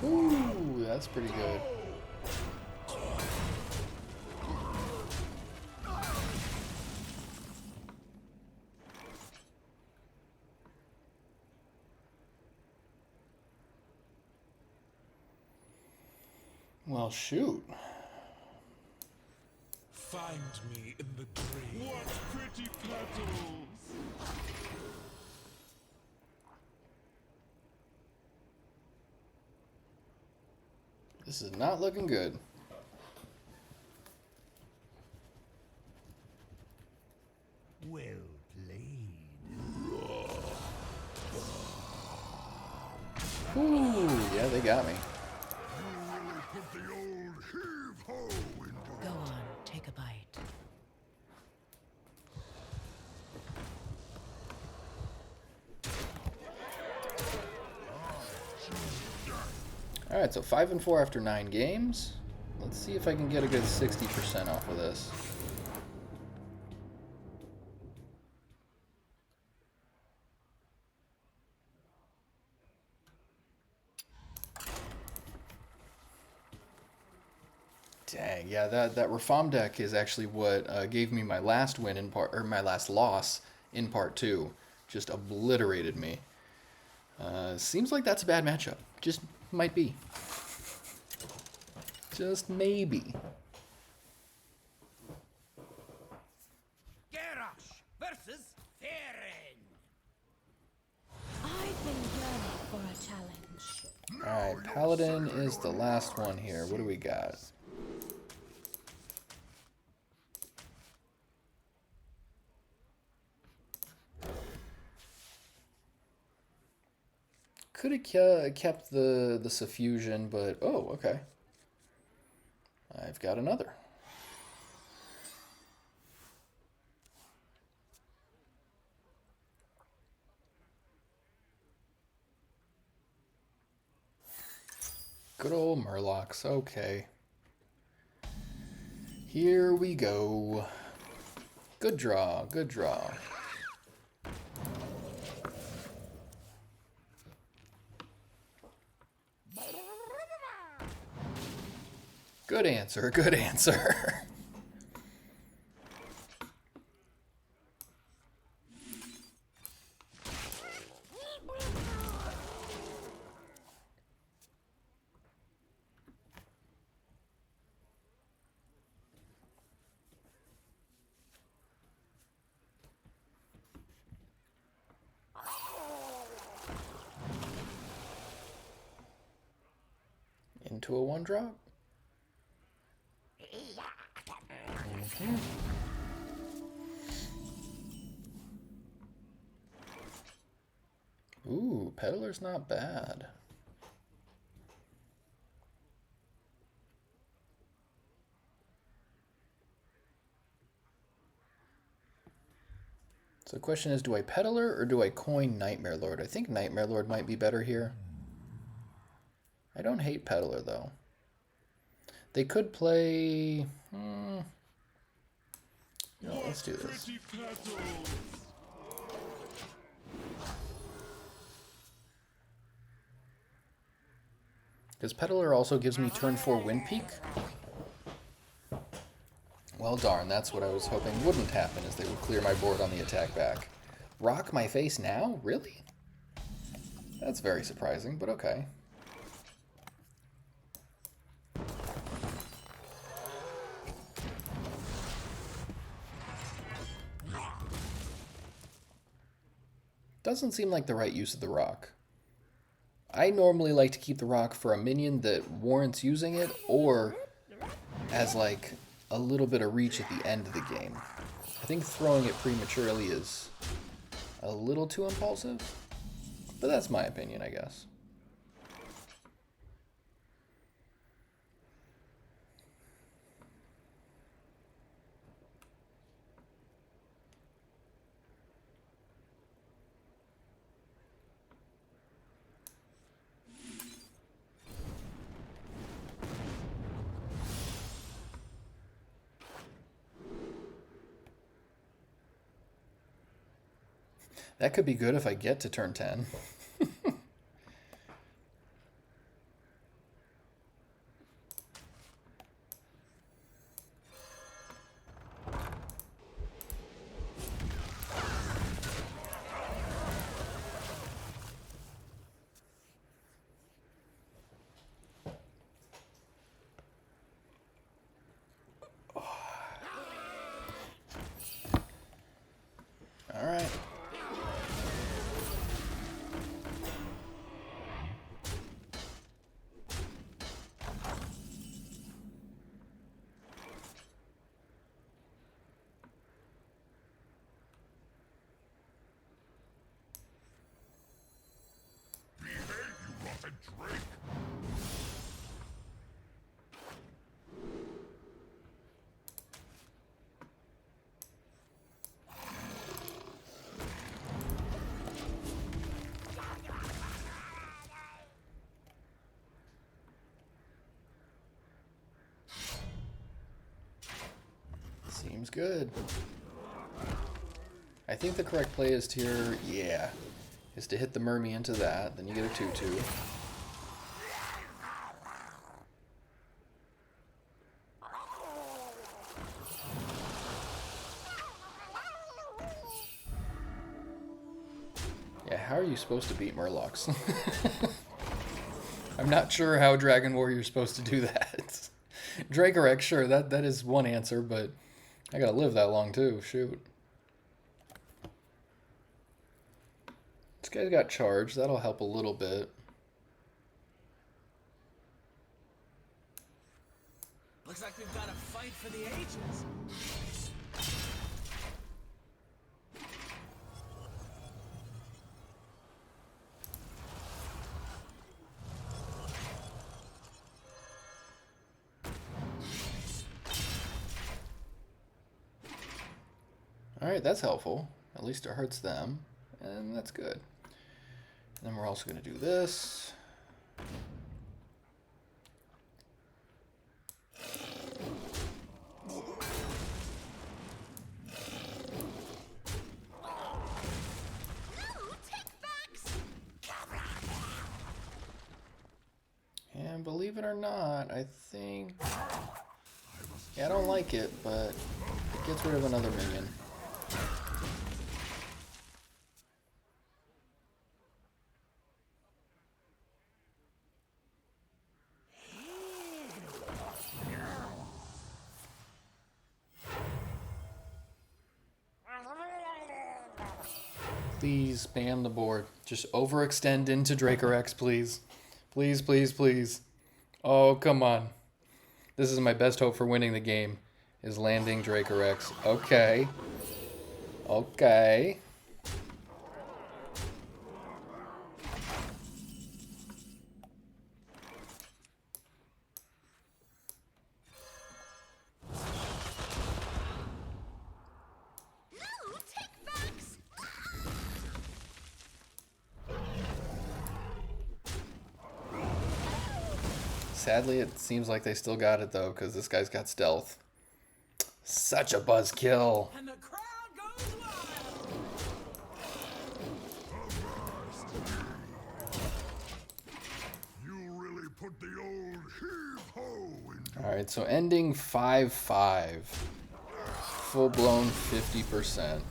Ooh, that's pretty good. Well, shoot. Find me in the grave. What pretty petals! This is not looking good. Well played. Ooh, yeah, they got me. Put the old heave-ho into Go on, take a bite. Alright, so 5 and 4 after 9 games. Let's see if I can get a good 60% off of this. Dang, yeah, that Rafam deck is actually what gave me my last win in part, or my last loss in part 2. Just obliterated me. Seems like that's a bad matchup. Just might be. Just maybe. Garrosh versus Theron. I've been yearning for a challenge. Alright, Paladin is the last one here. What do we got? Could have kept the suffusion, but oh, okay. I've got another. Good old Murlocs, okay. Here we go. Good draw, good draw. Good answer, good answer. Into a 1-drop. Ooh, Peddler's not bad. So the question is, do I Peddler or do I coin Nightmare Lord? I think Nightmare Lord might be better here. I don't hate Peddler, though. They could play... No, let's do this. Because Peddler also gives me turn 4 Wind Peak. Well, darn, that's what I was hoping wouldn't happen, is they would clear my board on the attack back. Rock my face now? Really? That's very surprising, but okay. Doesn't seem like the right use of the rock. I normally like to keep the rock for a minion that warrants using it, or as like a little bit of reach at the end of the game. I think throwing it prematurely is a little too impulsive, but that's my opinion, I guess. That could be good if I get to turn 10. Seems good. I think the correct play is here, yeah, is to hit the Mermy into that. Then you get a 2/2. Yeah, how are you supposed to beat Murlocs? I'm not sure how Dragon Warrior's supposed to do that. Dracorex, sure, that is one answer, but I gotta live that long too, shoot. This guy's got charge, that'll help a little bit. Looks like we've got a fight for the ages. Alright, that's helpful. At least it hurts them. And that's good. And then we're also going to do this. And believe it or not, I think... Yeah, I don't like it, but it gets rid of another minion. Please spam the board. Just overextend into Dracorex, please. Please, please, please. Oh, come on. This is my best hope for winning the game, is landing Dracorex. Okay. Okay. Sadly, it seems like they still got it, though, because this guy's got stealth. Such a buzzkill. And the crowd goes wild. You really put the old heave-ho into it. Alright, so ending 5-5. Full-blown 50%.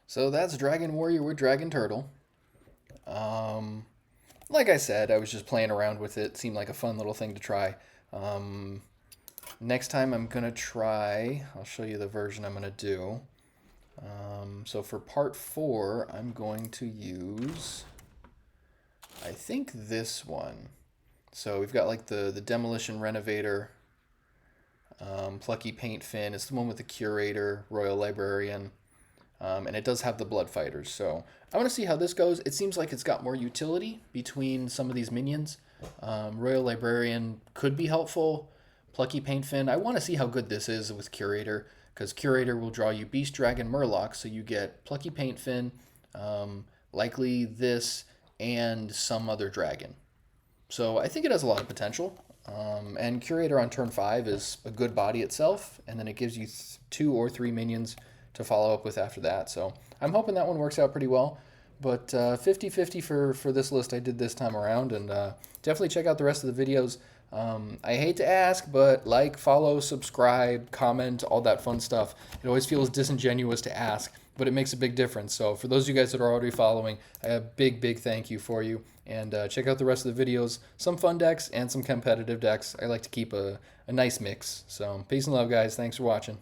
So that's Dragon Warrior with Dragon Turtle. Like I said, I was just playing around with it. Seemed like a fun little thing to try. Next time I'm going to try, I'll show you the version I'm going to do. So for part 4, I'm going to use, I think, this one. So we've got like the Demolition Renovator, Plucky Paint Fin. It's the one with the Curator, Royal Librarian. And it does have the Blood Fighters, so I want to see how this goes. It seems like it's got more utility between some of these minions. Royal Librarian could be helpful. Plucky Paint Fin. I want to see how good this is with Curator, because Curator will draw you Beast Dragon Murloc, so you get Plucky Paint Fin, likely this, and some other dragon. So I think it has a lot of potential. And Curator on turn 5 is a good body itself, and then it gives you 2 or 3 minions to follow up with after that. So I'm hoping that one works out pretty well. But 50-50 for this list I did this time around. And definitely check out the rest of the videos. I hate to ask, but like, follow, subscribe, comment, all that fun stuff. It always feels disingenuous to ask, but it makes a big difference. So for those of you guys that are already following, a big thank you for you. And check out the rest of the videos. Some fun decks and some competitive decks. I like to keep a nice mix. So peace and love, guys. Thanks for watching.